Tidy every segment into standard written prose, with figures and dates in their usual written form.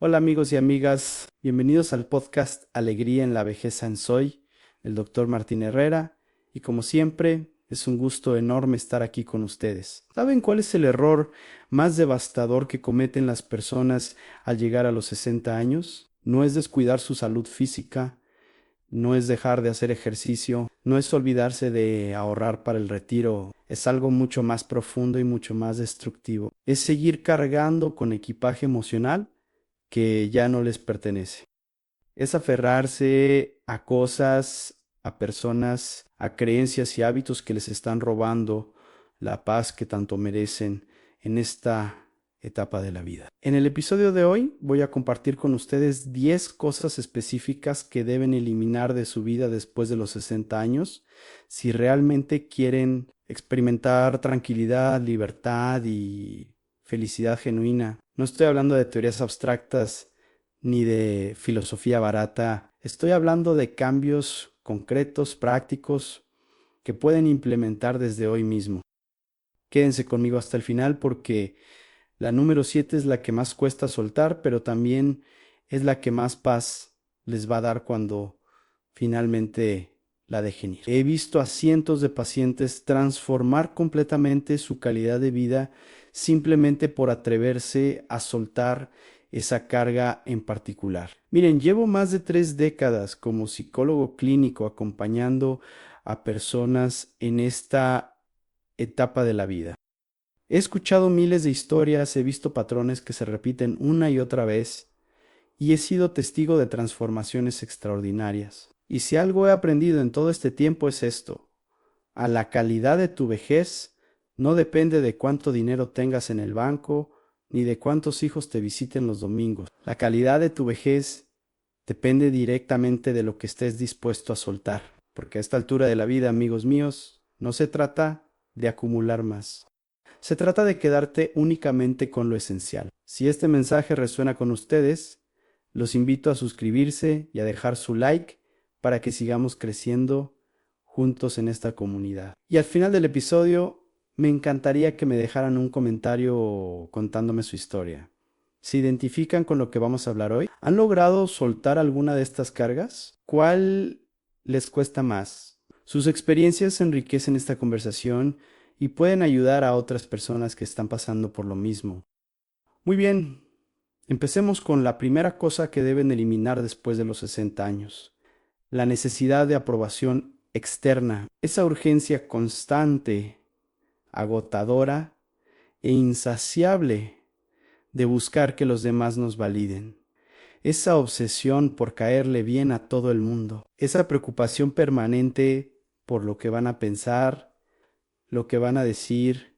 Hola amigos y amigas, bienvenidos al podcast Alegría en la vejez en Soy, el doctor Martín Herrera, y como siempre es un gusto enorme estar aquí con ustedes. ¿Saben cuál es el error más devastador que cometen las personas al llegar a los 60 años? No es descuidar su salud física, no es dejar de hacer ejercicio, no es olvidarse de ahorrar para el retiro, es algo mucho más profundo y mucho más destructivo. Es seguir cargando con equipaje emocional que ya no les pertenece. Es aferrarse a cosas, a personas, a creencias y hábitos que les están robando la paz que tanto merecen en esta etapa de la vida. En el episodio de hoy voy a compartir con ustedes 10 cosas específicas que deben eliminar de su vida después de los 60 años si realmente quieren experimentar tranquilidad, libertad y felicidad genuina. No estoy hablando de teorías abstractas ni de filosofía barata. Estoy hablando de cambios concretos, prácticos, que pueden implementar desde hoy mismo. Quédense conmigo hasta el final porque la número 7 es la que más cuesta soltar, pero también es la que más paz les va a dar cuando finalmente la dejen ir. He visto a cientos de pacientes transformar completamente su calidad de vida simplemente por atreverse a soltar esa carga en particular. Miren, llevo más de 3 décadas como psicólogo clínico acompañando a personas en esta etapa de la vida. He escuchado miles de historias, he visto patrones que se repiten una y otra vez y he sido testigo de transformaciones extraordinarias. Y si algo he aprendido en todo este tiempo es esto: a la calidad de tu vejez no depende de cuánto dinero tengas en el banco ni de cuántos hijos te visiten los domingos. La calidad de tu vejez depende directamente de lo que estés dispuesto a soltar. Porque a esta altura de la vida, amigos míos, no se trata de acumular más. Se trata de quedarte únicamente con lo esencial. Si este mensaje resuena con ustedes, los invito a suscribirse y a dejar su like para que sigamos creciendo juntos en esta comunidad. Y al final del episodio, me encantaría que me dejaran un comentario contándome su historia. ¿Se identifican con lo que vamos a hablar hoy? ¿Han logrado soltar alguna de estas cargas? ¿Cuál les cuesta más? Sus experiencias enriquecen esta conversación y pueden ayudar a otras personas que están pasando por lo mismo. Muy bien, empecemos con la primera cosa que deben eliminar después de los 60 años: la necesidad de aprobación externa, esa urgencia constante, agotadora e insaciable de buscar que los demás nos validen. Esa obsesión por caerle bien a todo el mundo, esa preocupación permanente por lo que van a pensar, lo que van a decir,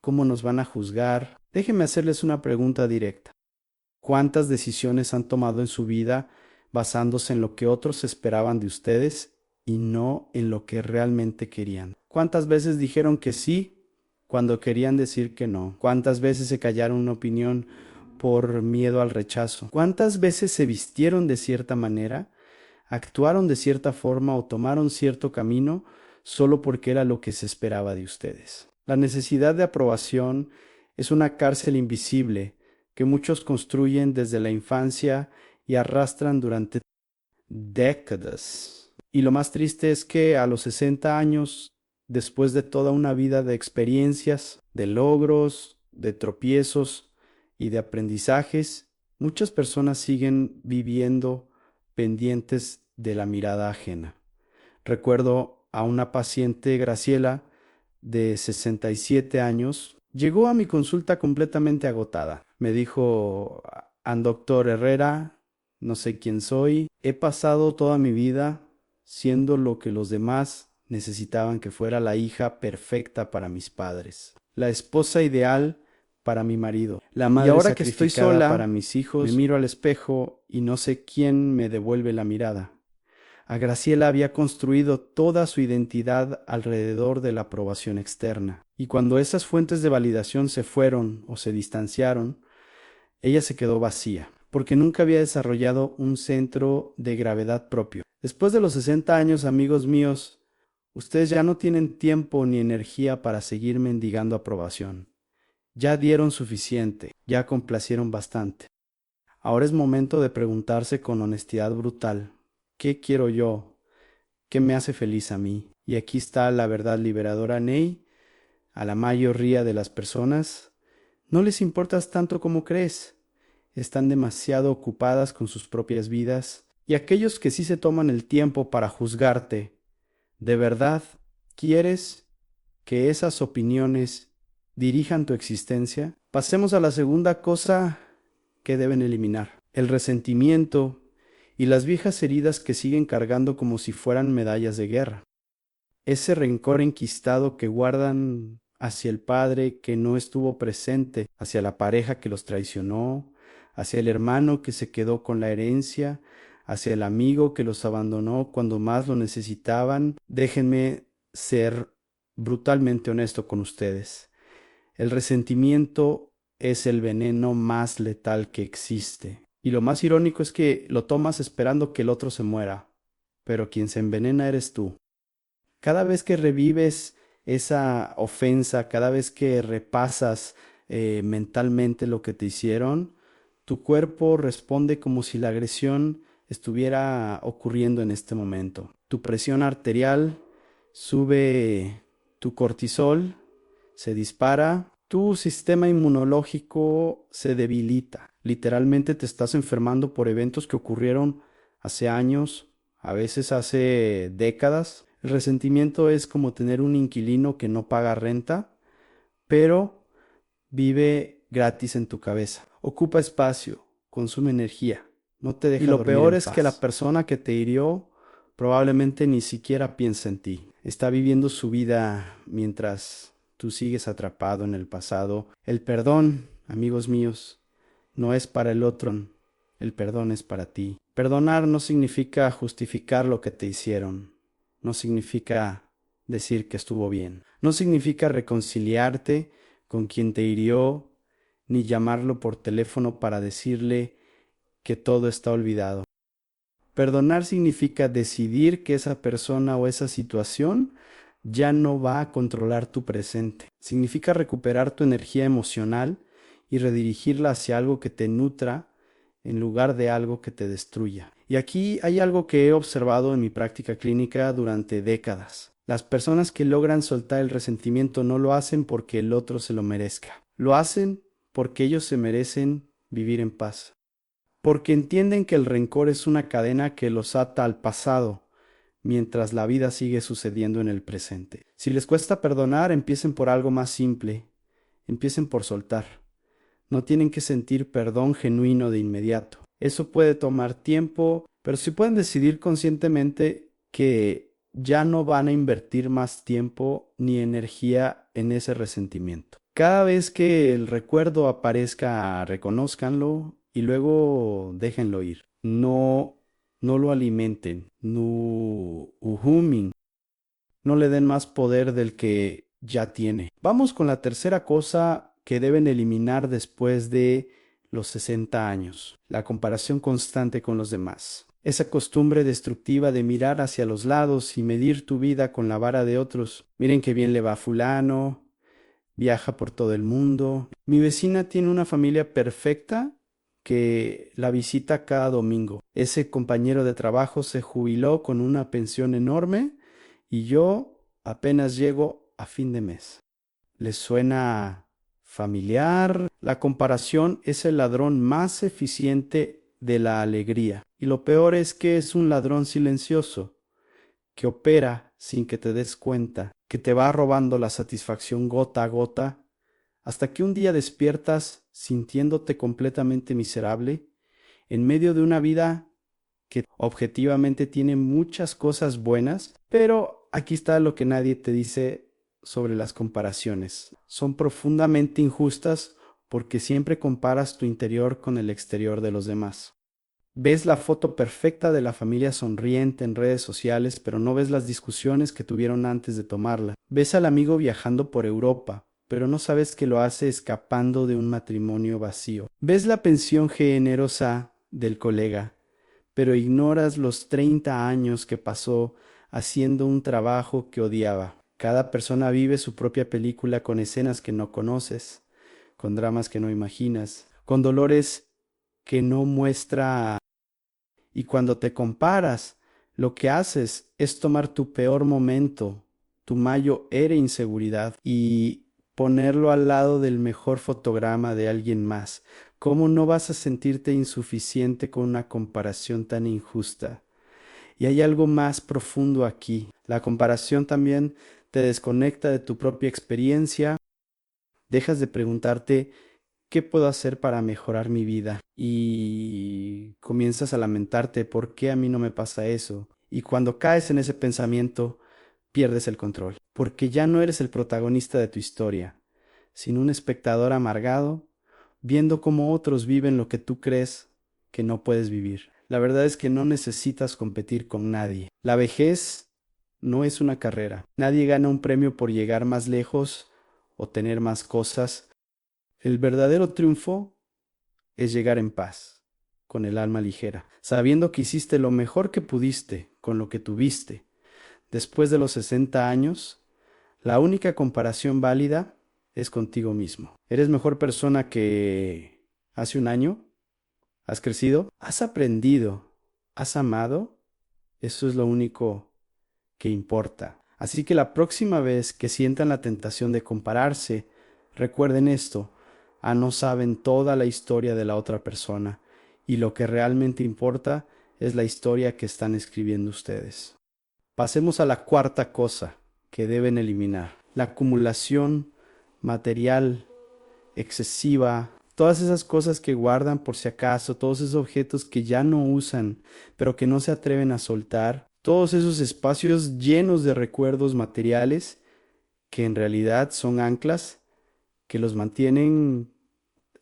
cómo nos van a juzgar. Déjenme hacerles una pregunta directa. ¿Cuántas decisiones han tomado en su vida basándose en lo que otros esperaban de ustedes y no en lo que realmente querían? ¿Cuántas veces dijeron que sí cuando querían decir que no? ¿Cuántas veces se callaron una opinión por miedo al rechazo? ¿Cuántas veces se vistieron de cierta manera, actuaron de cierta forma o tomaron cierto camino solo porque era lo que se esperaba de ustedes? La necesidad de aprobación es una cárcel invisible que muchos construyen desde la infancia y arrastran durante décadas. Y lo más triste es que a los 60 años, después de toda una vida de experiencias, de logros, de tropiezos y de aprendizajes, muchas personas siguen viviendo pendientes de la mirada ajena. Recuerdo a una paciente, Graciela, de 67 años, llegó a mi consulta completamente agotada. Me dijo: doctor Herrera, no sé quién soy, he pasado toda mi vida siendo lo que los demás necesitaban que fuera: la hija perfecta para mis padres, la esposa ideal para mi marido, la madre ahora que estoy sola para mis hijos, me miro al espejo y no sé quién me devuelve la mirada. A Graciela había construido toda su identidad alrededor de la aprobación externa, y cuando esas fuentes de validación se fueron o se distanciaron, ella se quedó vacía, porque nunca había desarrollado un centro de gravedad propio. Después de los 60 años, amigos míos, ustedes ya no tienen tiempo ni energía para seguir mendigando aprobación. Ya dieron suficiente, ya complacieron bastante. Ahora es momento de preguntarse con honestidad brutal, ¿qué quiero yo? ¿Qué me hace feliz a mí? Y aquí está la verdad liberadora, Ney. A la mayoría de las personas no les importas tanto como crees. Están demasiado ocupadas con sus propias vidas. Y aquellos que sí se toman el tiempo para juzgarte, ¿de verdad quieres que esas opiniones dirijan tu existencia? Pasemos a la segunda cosa que deben eliminar: el resentimiento y las viejas heridas que siguen cargando como si fueran medallas de guerra. Ese rencor enquistado que guardan hacia el padre que no estuvo presente, hacia la pareja que los traicionó, hacia el hermano que se quedó con la herencia, hacia el amigo que los abandonó cuando más lo necesitaban. Déjenme ser brutalmente honesto con ustedes. El resentimiento es el veneno más letal que existe. Y lo más irónico es que lo tomas esperando que el otro se muera, pero quien se envenena eres tú. Cada vez que revives esa ofensa, cada vez que repasas mentalmente lo que te hicieron, tu cuerpo responde como si la agresión estuviera ocurriendo en este momento. Tu presión arterial sube, tu cortisol se dispara, tu sistema inmunológico se debilita. Literalmente te estás enfermando por eventos que ocurrieron hace años, a veces hace décadas. El resentimiento es como tener un inquilino que no paga renta, pero vive gratis en tu cabeza. Ocupa espacio, consume energía, no te deja dormir en paz. Y lo peor es que la persona que te hirió probablemente ni siquiera piensa en ti. Está viviendo su vida mientras tú sigues atrapado en el pasado. El perdón, amigos míos, no es para el otro, el perdón es para ti. Perdonar no significa justificar lo que te hicieron, no significa decir que estuvo bien, no significa reconciliarte con quien te hirió, ni llamarlo por teléfono para decirle que todo está olvidado. Perdonar significa decidir que esa persona o esa situación ya no va a controlar tu presente. Significa recuperar tu energía emocional y redirigirla hacia algo que te nutra en lugar de algo que te destruya. Y aquí hay algo que he observado en mi práctica clínica durante décadas. Las personas que logran soltar el resentimiento no lo hacen porque el otro se lo merezca. Lo hacen porque ellos se merecen vivir en paz. Porque entienden que el rencor es una cadena que los ata al pasado, mientras la vida sigue sucediendo en el presente. Si les cuesta perdonar, empiecen por algo más simple. Empiecen por soltar. No tienen que sentir perdón genuino de inmediato. Eso puede tomar tiempo, pero si pueden decidir conscientemente que ya no van a invertir más tiempo ni energía en ese resentimiento. Cada vez que el recuerdo aparezca, reconózcanlo y luego déjenlo ir. No lo alimenten, no uhumin, no le den más poder del que ya tiene. Vamos con la tercera cosa que deben eliminar después de los 60 años: la comparación constante con los demás. Esa costumbre destructiva de mirar hacia los lados y medir tu vida con la vara de otros. Miren qué bien le va a fulano, viaja por todo el mundo. Mi vecina tiene una familia perfecta que la visita cada domingo. Ese compañero de trabajo se jubiló con una pensión enorme y yo apenas llego a fin de mes. ¿Les suena familiar? La comparación es el ladrón más eficiente de la alegría. Y lo peor es que es un ladrón silencioso, que opera sin que te des cuenta, que te va robando la satisfacción gota a gota, hasta que un día despiertas sintiéndote completamente miserable, en medio de una vida que objetivamente tiene muchas cosas buenas, pero aquí está lo que nadie te dice sobre las comparaciones. Son profundamente injustas porque siempre comparas tu interior con el exterior de los demás. Ves la foto perfecta de la familia sonriente en redes sociales, pero no ves las discusiones que tuvieron antes de tomarla. Ves al amigo viajando por Europa, pero no sabes que lo hace escapando de un matrimonio vacío. Ves la pensión generosa del colega, pero ignoras los 30 años que pasó haciendo un trabajo que odiaba. Cada persona vive su propia película con escenas que no conoces, con dramas que no imaginas, con dolores que no muestra. Y cuando te comparas, lo que haces es tomar tu peor momento, tu mayor inseguridad, y ponerlo al lado del mejor fotograma de alguien más. ¿Cómo no vas a sentirte insuficiente con una comparación tan injusta? Y hay algo más profundo aquí. La comparación también te desconecta de tu propia experiencia. Dejas de preguntarte ¿qué puedo hacer para mejorar mi vida? Y comienzas a lamentarte por qué a mí no me pasa eso. Y cuando caes en ese pensamiento, pierdes el control, porque ya no eres el protagonista de tu historia, sino un espectador amargado, viendo cómo otros viven lo que tú crees que no puedes vivir. La verdad es que no necesitas competir con nadie. La vejez no es una carrera. Nadie gana un premio por llegar más lejos o tener más cosas. El verdadero triunfo es llegar en paz, con el alma ligera, sabiendo que hiciste lo mejor que pudiste con lo que tuviste. Después de los 60 años, la única comparación válida es contigo mismo. ¿Eres mejor persona que hace un año? ¿Has crecido? ¿Has aprendido? ¿Has amado? Eso es lo único que importa. Así que la próxima vez que sientan la tentación de compararse, recuerden esto: no saben toda la historia de la otra persona, y lo que realmente importa es la historia que están escribiendo ustedes. Pasemos a la cuarta cosa que deben eliminar: la acumulación material excesiva. Todas esas cosas que guardan por si acaso, todos esos objetos que ya no usan, pero que no se atreven a soltar, todos esos espacios llenos de recuerdos materiales que en realidad son anclas que los mantienen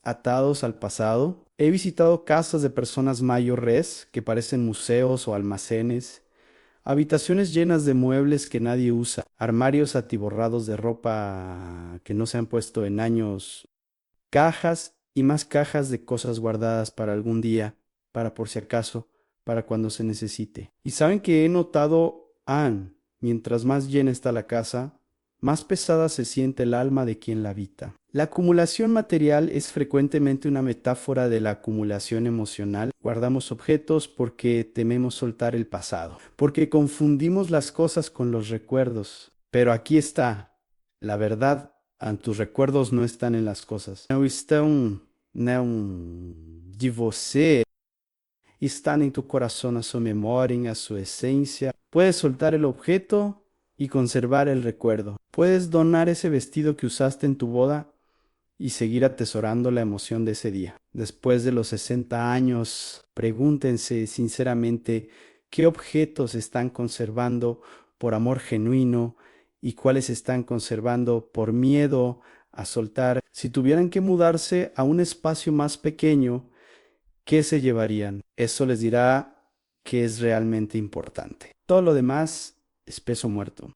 atados al pasado. He visitado casas de personas mayores que parecen museos o almacenes, habitaciones llenas de muebles que nadie usa, armarios atiborrados de ropa que no se han puesto en años, cajas y más cajas de cosas guardadas para algún día, para por si acaso, para cuando se necesite. Y saben que he notado, mientras más llena está la casa, más pesada se siente el alma de quien la habita. La acumulación material es frecuentemente una metáfora de la acumulación emocional. Guardamos objetos porque tememos soltar el pasado, porque confundimos las cosas con los recuerdos. Pero aquí está la verdad. Tus recuerdos no están en las cosas. No están de você. Están en tu corazón, a su memoria, a su esencia. Puedes soltar el objeto y conservar el recuerdo. Puedes donar ese vestido que usaste en tu boda y seguir atesorando la emoción de ese día. Después de los 60 años, pregúntense sinceramente qué objetos están conservando por amor genuino y cuáles están conservando por miedo a soltar. Si tuvieran que mudarse a un espacio más pequeño, ¿qué se llevarían? Eso les dirá qué es realmente importante. Todo lo demás es peso muerto.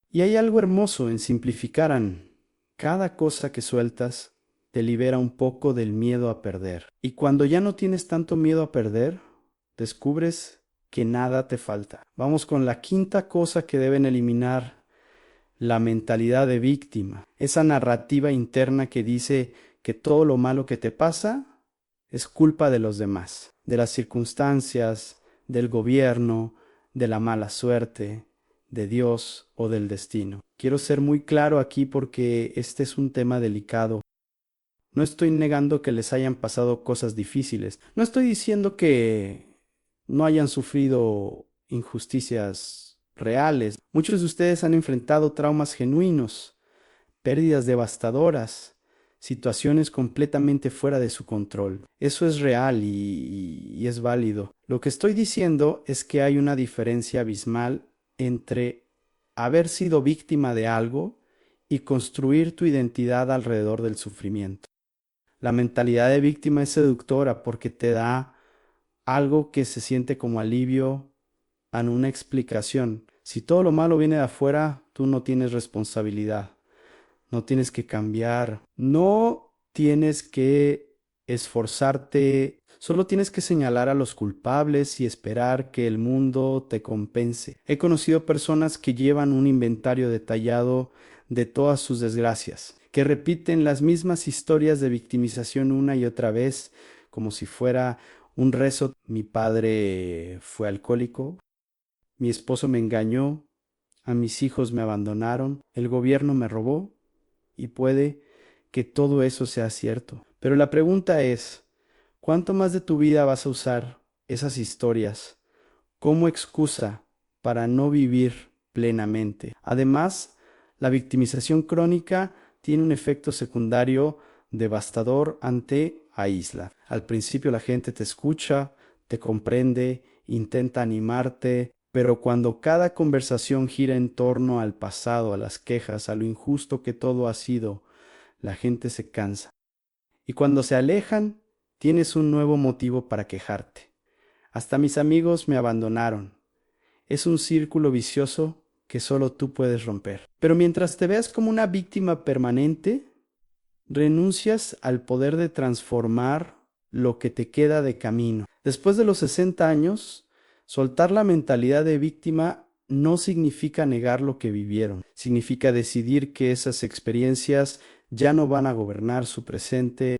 Y hay algo hermoso en simplificar. Cada cosa que sueltas te libera un poco del miedo a perder. Y cuando ya no tienes tanto miedo a perder, descubres que nada te falta. Vamos con la quinta cosa que deben eliminar: la mentalidad de víctima. Esa narrativa interna que dice que todo lo malo que te pasa es culpa de los demás, de las circunstancias, del gobierno, de la mala suerte, de Dios o del destino. Quiero ser muy claro aquí porque este es un tema delicado. No estoy negando que les hayan pasado cosas difíciles. No estoy diciendo que no hayan sufrido injusticias reales. Muchos de ustedes han enfrentado traumas genuinos, pérdidas devastadoras, situaciones completamente fuera de su control. Eso es real y es válido. Lo que estoy diciendo es que hay una diferencia abismal entre haber sido víctima de algo y construir tu identidad alrededor del sufrimiento. La mentalidad de víctima es seductora porque te da algo que se siente como alivio a una explicación. Si todo lo malo viene de afuera, tú no tienes responsabilidad. No tienes que cambiar. No tienes que esforzarte. Solo tienes que señalar a los culpables y esperar que el mundo te compense. He conocido personas que llevan un inventario detallado de todas sus desgracias, que repiten las mismas historias de victimización una y otra vez, como si fuera un rezo. Mi padre fue alcohólico, mi esposo me engañó, a mis hijos me abandonaron, el gobierno me robó y puede que todo eso sea cierto. Pero la pregunta es, ¿cuánto más de tu vida vas a usar esas historias como excusa para no vivir plenamente? Además, la victimización crónica tiene un efecto secundario devastador ante aísla. Al principio la gente te escucha, te comprende, intenta animarte, pero cuando cada conversación gira en torno al pasado, a las quejas, a lo injusto que todo ha sido, la gente se cansa. Y cuando se alejan, tienes un nuevo motivo para quejarte. Hasta mis amigos me abandonaron. Es un círculo vicioso que solo tú puedes romper. Pero mientras te veas como una víctima permanente, renuncias al poder de transformar lo que te queda de camino. Después de los 60 años, soltar la mentalidad de víctima no significa negar lo que vivieron. Significa decidir que esas experiencias ya no van a gobernar su presente.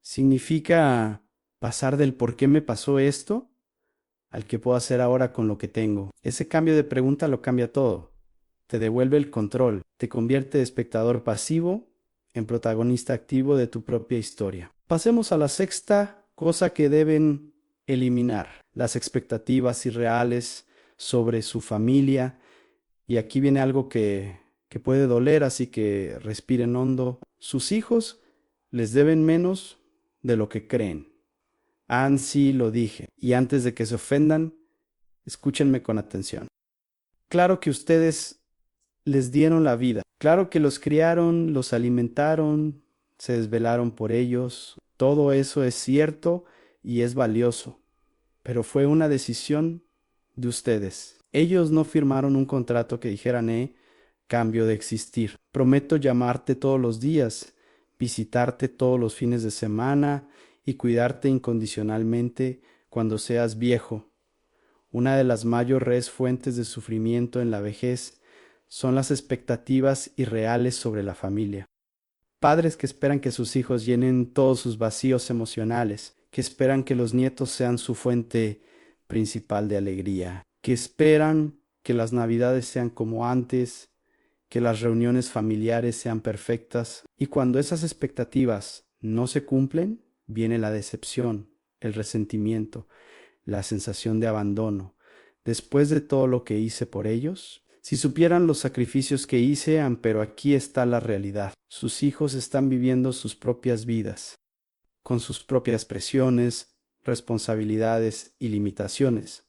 Significa pasar del por qué me pasó esto al que puedo hacer ahora con lo que tengo. Ese cambio de pregunta lo cambia todo. Te devuelve el control, te convierte de espectador pasivo en protagonista activo de tu propia historia. Pasemos a la sexta cosa que deben eliminar: las expectativas irreales sobre su familia. Y aquí viene algo que puede doler, así que respiren hondo. Sus hijos les deben menos de lo que creen. Ansí lo dije, y antes de que se ofendan, escúchenme con atención. Claro que ustedes les dieron la vida, claro que los criaron, los alimentaron, se desvelaron por ellos, todo eso es cierto y es valioso, pero fue una decisión de ustedes. Ellos no firmaron un contrato que dijeran, cambio de existir. Prometo llamarte todos los días, visitarte todos los fines de semana y cuidarte incondicionalmente cuando seas viejo. Una de las mayores fuentes de sufrimiento en la vejez son las expectativas irreales sobre la familia. Padres que esperan que sus hijos llenen todos sus vacíos emocionales, que esperan que los nietos sean su fuente principal de alegría, que esperan que las navidades sean como antes, que las reuniones familiares sean perfectas, y cuando esas expectativas no se cumplen, viene la decepción, el resentimiento, la sensación de abandono. Después de todo lo que hice por ellos, si supieran los sacrificios que hice, pero aquí está la realidad. Sus hijos están viviendo sus propias vidas, con sus propias presiones, responsabilidades y limitaciones.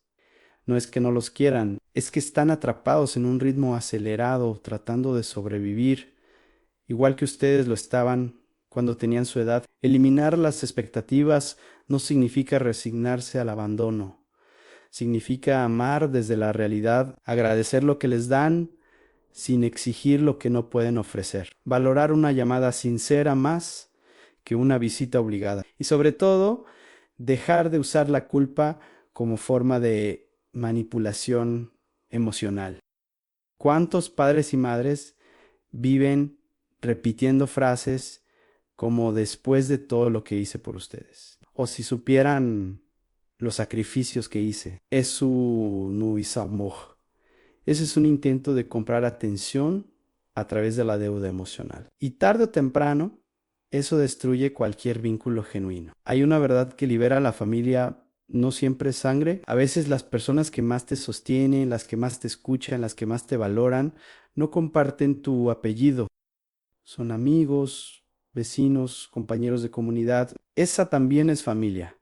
No es que no los quieran, es que están atrapados en un ritmo acelerado, tratando de sobrevivir, igual que ustedes lo estaban cuando tenían su edad. Eliminar las expectativas no significa resignarse al abandono. Significa amar desde la realidad, agradecer lo que les dan sin exigir lo que no pueden ofrecer. Valorar una llamada sincera más que una visita obligada. Y sobre todo, dejar de usar la culpa como forma de manipulación emocional. ¿Cuántos padres y madres viven repitiendo frases como después de todo lo que hice por ustedes? O si supieran los sacrificios que hice. Eso no es amor. Ese es un intento de comprar atención a través de la deuda emocional. Y tarde o temprano, eso destruye cualquier vínculo genuino. Hay una verdad que libera a la familia. No siempre es sangre. A veces las personas que más te sostienen, las que más te escuchan, las que más te valoran, no comparten tu apellido. Son amigos, vecinos, compañeros de comunidad. Esa también es familia.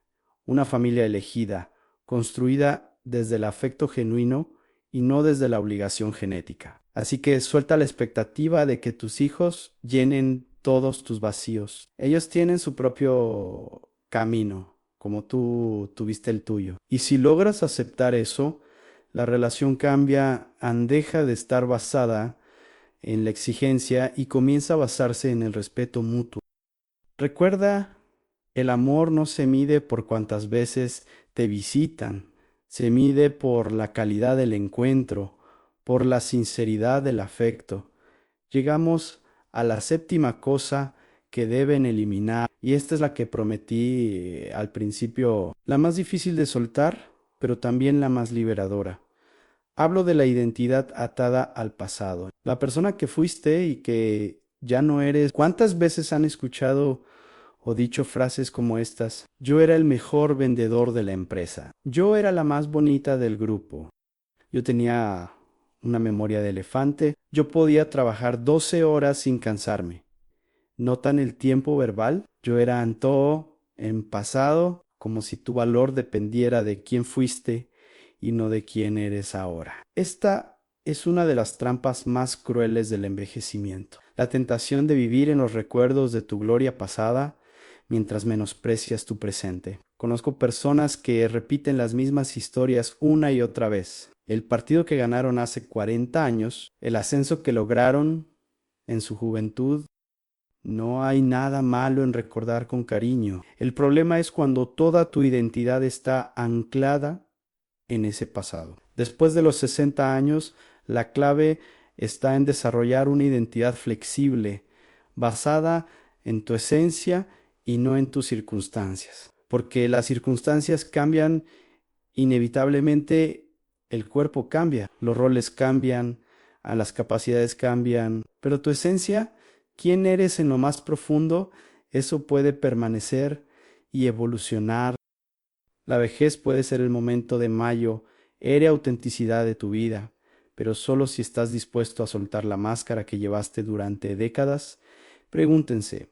Una familia elegida, construida desde el afecto genuino y no desde la obligación genética. Así que suelta la expectativa de que tus hijos llenen todos tus vacíos. Ellos tienen su propio camino, como tú tuviste el tuyo. Y si logras aceptar eso, la relación cambia, deja de estar basada en la exigencia y comienza a basarse en el respeto mutuo. Recuerda, el amor no se mide por cuántas veces te visitan, se mide por la calidad del encuentro, por la sinceridad del afecto. Llegamos a la séptima cosa que deben eliminar. Y esta es la que prometí al principio, la más difícil de soltar, pero también la más liberadora. Hablo de la identidad atada al pasado. La persona que fuiste y que ya no eres. ¿Cuántas veces han escuchado o dicho frases como estas? Yo era el mejor vendedor de la empresa. Yo era la más bonita del grupo. Yo tenía una memoria de elefante. Yo podía trabajar 12 horas sin cansarme. ¿Notan el tiempo verbal? Yo era Antó en pasado, como si tu valor dependiera de quién fuiste y no de quién eres ahora. Esta es una de las trampas más crueles del envejecimiento. La tentación de vivir en los recuerdos de tu gloria pasada mientras menosprecias tu presente. Conozco personas que repiten las mismas historias una y otra vez. El partido que ganaron hace 40 años, el ascenso que lograron en su juventud. No hay nada malo en recordar con cariño. El problema es cuando toda tu identidad está anclada en ese pasado. Después de los 60 años, la clave está en desarrollar una identidad flexible, basada en tu esencia y no en tus circunstancias. Porque las circunstancias cambian inevitablemente, el cuerpo cambia, los roles cambian, las capacidades cambian, pero tu esencia, quién eres en lo más profundo, eso puede permanecer y evolucionar. La vejez puede ser el momento de mayo, autenticidad de tu vida, pero solo si estás dispuesto a soltar la máscara que llevaste durante décadas. Pregúntense,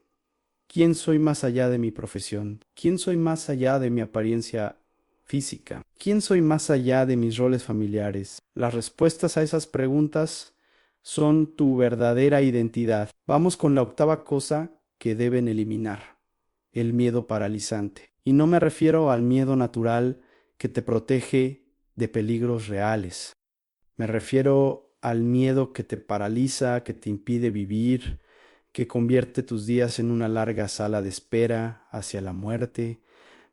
¿quién soy más allá de mi profesión? ¿Quién soy más allá de mi apariencia física? ¿Quién soy más allá de mis roles familiares? Las respuestas a esas preguntas son tu verdadera identidad. Vamos con la octava cosa que deben eliminar: el miedo paralizante. Y no me refiero al miedo natural que te protege de peligros reales. Me refiero al miedo que te paraliza, que te impide vivir, que convierte tus días en una larga sala de espera hacia la muerte.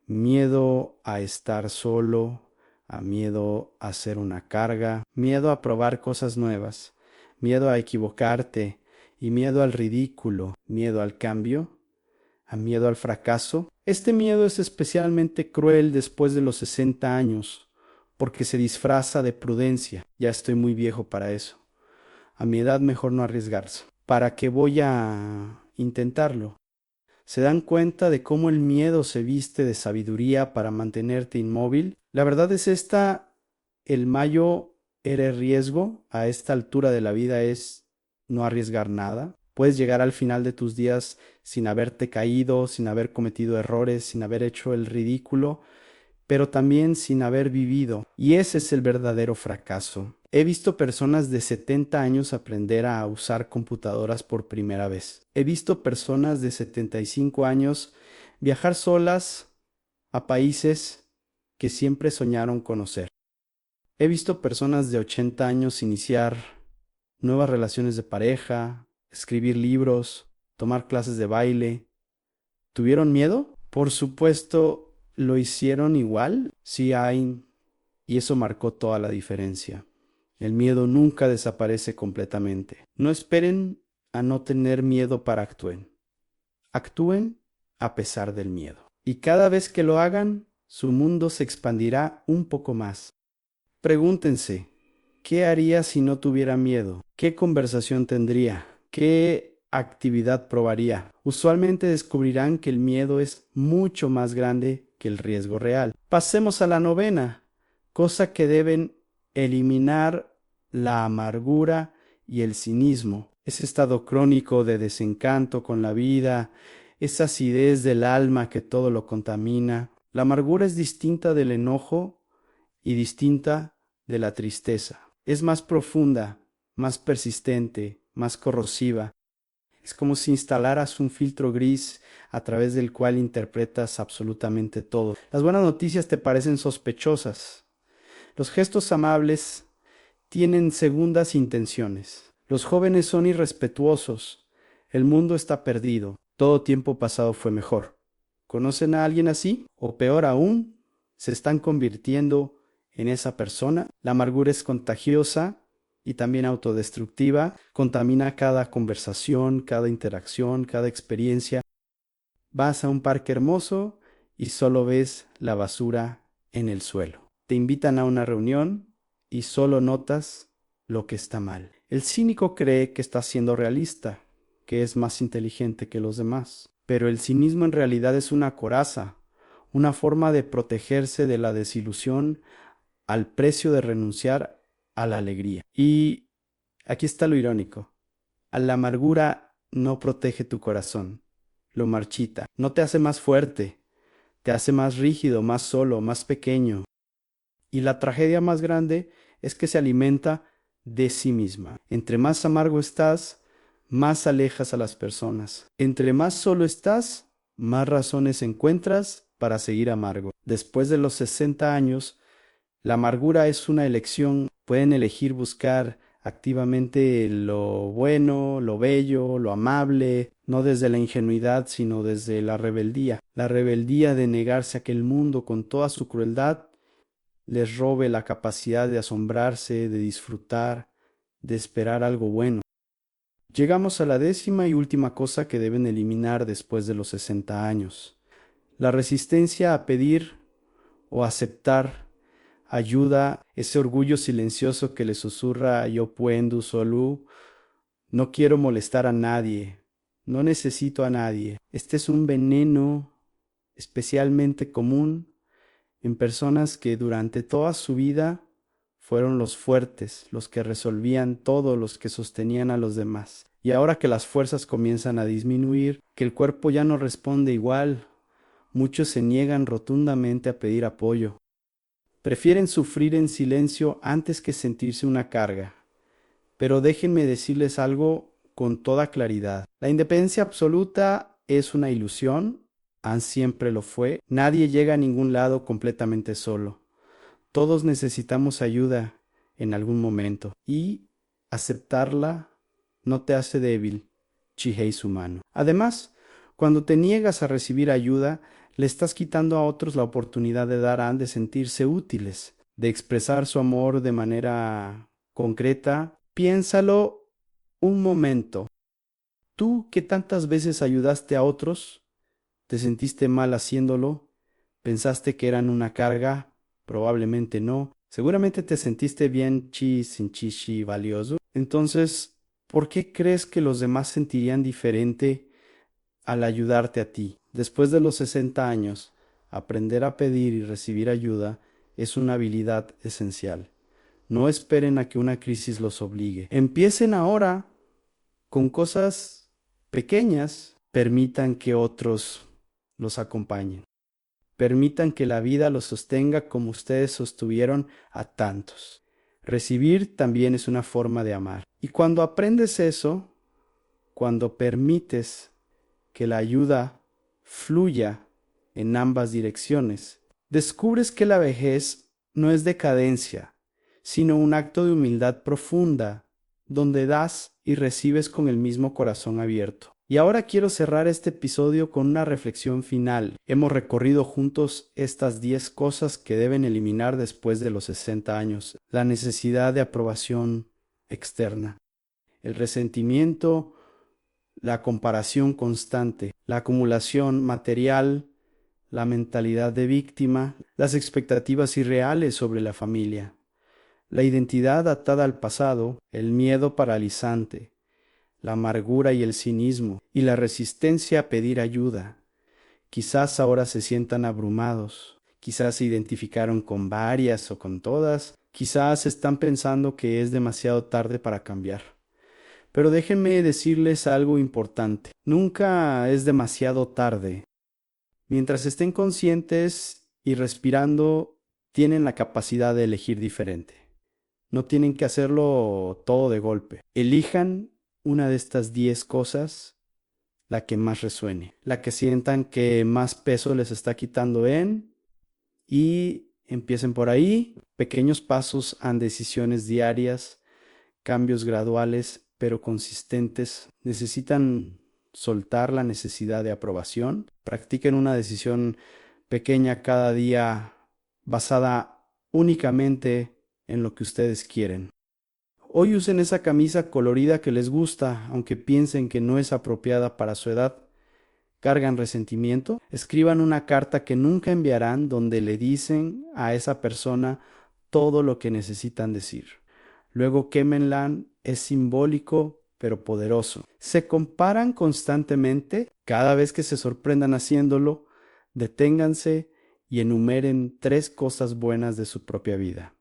Miedo a estar solo, a miedo a ser una carga, miedo a probar cosas nuevas, miedo a equivocarte y miedo al ridículo, miedo al cambio, a miedo al fracaso. Este miedo es especialmente cruel después de los 60 años, porque se disfraza de prudencia. Ya estoy muy viejo para eso. A mi edad mejor no arriesgarse. ¿Para qué voy a intentarlo? ¿Se dan cuenta de cómo el miedo se viste de sabiduría para mantenerte inmóvil? La verdad es esta: el mayo era el riesgo. A esta altura de la vida es no arriesgar nada. Puedes llegar al final de tus días sin haberte caído, sin haber cometido errores, sin haber hecho el ridículo, pero también sin haber vivido. Y ese es el verdadero fracaso. He visto personas de 70 años aprender a usar computadoras por primera vez. He visto personas de 75 años viajar solas a países que siempre soñaron conocer. He visto personas de 80 años iniciar nuevas relaciones de pareja, escribir libros, tomar clases de baile. ¿Tuvieron miedo? Por supuesto, ¿lo hicieron igual? Sí hay, y eso marcó toda la diferencia. El miedo nunca desaparece completamente. No esperen a no tener miedo para actúen. Actúen a pesar del miedo. Y cada vez que lo hagan, su mundo se expandirá un poco más. Pregúntense, ¿qué haría si no tuviera miedo? ¿Qué conversación tendría? ¿Qué actividad probaría? Usualmente descubrirán que el miedo es mucho más grande que el riesgo real. Pasemos a la novena, cosa que deben eliminar: la amargura y el cinismo. Ese estado crónico de desencanto con la vida, esa acidez del alma que todo lo contamina. La amargura es distinta del enojo y distinta de la tristeza. Es más profunda, más persistente, más corrosiva. Es como si instalaras un filtro gris a través del cual interpretas absolutamente todo. Las buenas noticias te parecen sospechosas. Los gestos amables tienen segundas intenciones. Los jóvenes son irrespetuosos. El mundo está perdido. Todo tiempo pasado fue mejor. ¿Conocen a alguien así? O peor aún, se están convirtiendo en esa persona. La amargura es contagiosa y también autodestructiva. Contamina cada conversación, cada interacción, cada experiencia. Vas a un parque hermoso y solo ves la basura en el suelo. Te invitan a una reunión y solo notas lo que está mal. El cínico cree que está siendo realista, que es más inteligente que los demás. Pero el cinismo en realidad es una coraza, una forma de protegerse de la desilusión al precio de renunciar a la alegría. Y aquí está lo irónico. A la amargura no protege tu corazón, lo marchita, no te hace más fuerte, te hace más rígido, más solo, más pequeño. Y la tragedia más grande es que se alimenta de sí misma. Entre más amargo estás, más alejas a las personas. Entre más solo estás, más razones encuentras para seguir amargo. Después de los 60 años, la amargura es una elección. Pueden elegir buscar activamente lo bueno, lo bello, lo amable, no desde la ingenuidad, sino desde la rebeldía de negarse a que el mundo con toda su crueldad les robe la capacidad de asombrarse, de disfrutar, de esperar algo bueno. Llegamos a la 10ª y última cosa que deben eliminar después de los 60 años. La resistencia a pedir o aceptar ayuda, ese orgullo silencioso que le susurra yo puedo solo, no quiero molestar a nadie, no necesito a nadie. Este es un veneno especialmente común en personas que durante toda su vida fueron los fuertes, los que resolvían todo, los que sostenían a los demás. Y ahora que las fuerzas comienzan a disminuir, que el cuerpo ya no responde igual, muchos se niegan rotundamente a pedir apoyo. Prefieren sufrir en silencio antes que sentirse una carga. Pero déjenme decirles algo con toda claridad. La independencia absoluta es una ilusión, siempre lo fue. Nadie llega a ningún lado completamente solo. Todos necesitamos ayuda en algún momento y aceptarla no te hace débil, Chihei Sumano. Además, cuando te niegas a recibir ayuda, le estás quitando a otros la oportunidad de sentirse útiles, de expresar su amor de manera concreta. Piénsalo un momento. Tú que tantas veces ayudaste a otros, ¿te sentiste mal haciéndolo? ¿Pensaste que eran una carga? Probablemente no. Seguramente te sentiste bien sin chichi valioso. Entonces, ¿por qué crees que los demás sentirían diferente al ayudarte a ti? Después de los 60 años, aprender a pedir y recibir ayuda es una habilidad esencial. No esperen a que una crisis los obligue. Empiecen ahora con cosas pequeñas. Permitan que otros los acompañen. Permitan que la vida los sostenga como ustedes sostuvieron a tantos. Recibir también es una forma de amar. Y cuando aprendes eso, cuando permites que la ayuda fluya en ambas direcciones, descubres que la vejez no es decadencia, sino un acto de humildad profunda, donde das y recibes con el mismo corazón abierto. Y ahora quiero cerrar este episodio con una reflexión final. Hemos recorrido juntos estas 10 cosas que deben eliminar después de los 60 años. La necesidad de aprobación externa, el resentimiento, la comparación constante, la acumulación material, la mentalidad de víctima, las expectativas irreales sobre la familia, la identidad atada al pasado, el miedo paralizante, la amargura y el cinismo, y la resistencia a pedir ayuda. Quizás ahora se sientan abrumados, quizás se identificaron con varias o con todas, quizás están pensando que es demasiado tarde para cambiar. Pero déjenme decirles algo importante. Nunca es demasiado tarde. Mientras estén conscientes y respirando, tienen la capacidad de elegir diferente. No tienen que hacerlo todo de golpe. Elijan una de estas 10 cosas, la que más resuene, la que sientan que más peso les está quitando y empiecen por ahí. Pequeños pasos a decisiones diarias, cambios graduales pero consistentes. Necesitan soltar la necesidad de aprobación. Practiquen una decisión pequeña cada día basada únicamente en lo que ustedes quieren. Hoy usen esa camisa colorida que les gusta, aunque piensen que no es apropiada para su edad. cargan resentimiento, escriban una carta que nunca enviarán donde le dicen a esa persona todo lo que necesitan decir. Luego quémenla, es simbólico pero poderoso. Se comparan constantemente, cada vez que se sorprendan haciéndolo, deténganse y enumeren 3 cosas buenas de su propia vida.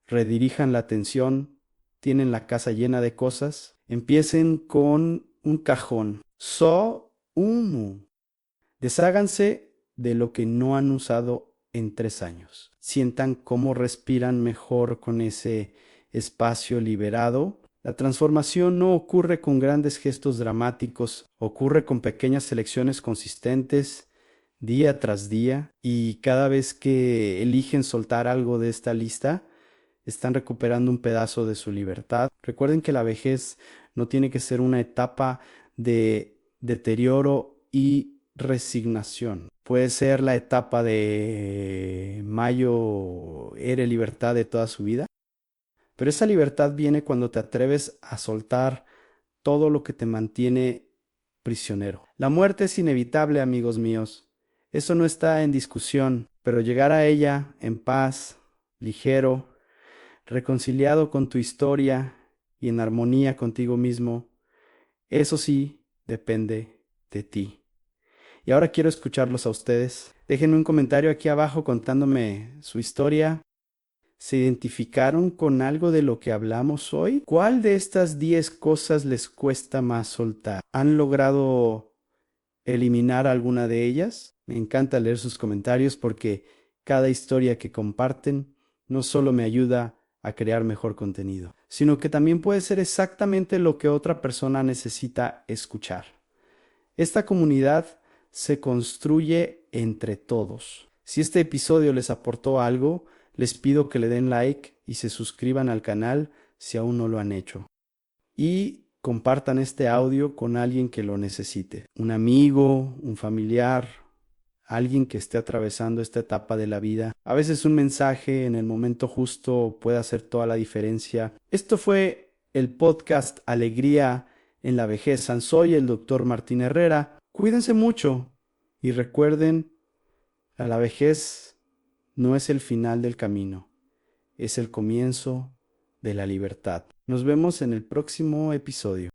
Redirijan la atención, tienen la casa llena de cosas, empiecen con un cajón. So uno. Desháganse de lo que no han usado en 3 años. Sientan cómo respiran mejor con ese espacio liberado. La transformación no ocurre con grandes gestos dramáticos, ocurre con pequeñas selecciones consistentes, día tras día, y cada vez que eligen soltar algo de esta lista, están recuperando un pedazo de su libertad. Recuerden que la vejez no tiene que ser una etapa de deterioro y resignación. Puede ser la etapa de mayo, era libertad de toda su vida, pero esa libertad viene cuando te atreves a soltar todo lo que te mantiene prisionero. La muerte es inevitable, amigos míos. Eso no está en discusión, pero llegar a ella en paz, ligero, reconciliado con tu historia y en armonía contigo mismo, eso sí depende de ti. Y ahora quiero escucharlos a ustedes. Déjenme un comentario aquí abajo contándome su historia. ¿Se identificaron con algo de lo que hablamos hoy? ¿Cuál de estas 10 cosas les cuesta más soltar? ¿Han logrado eliminar alguna de ellas? Me encanta leer sus comentarios porque cada historia que comparten no solo me ayuda a crear mejor contenido, sino que también puede ser exactamente lo que otra persona necesita escuchar. Esta comunidad se construye entre todos. Si este episodio les aportó algo, les pido que le den like y se suscriban al canal si aún no lo han hecho. Y compartan este audio con alguien que lo necesite. Un amigo, un familiar, alguien que esté atravesando esta etapa de la vida. A veces un mensaje en el momento justo puede hacer toda la diferencia. Esto fue el podcast Alegría en la Vejez. Soy el Dr. Martín Herrera. Cuídense mucho y recuerden, a la vejez no es el final del camino, es el comienzo de la libertad. Nos vemos en el próximo episodio.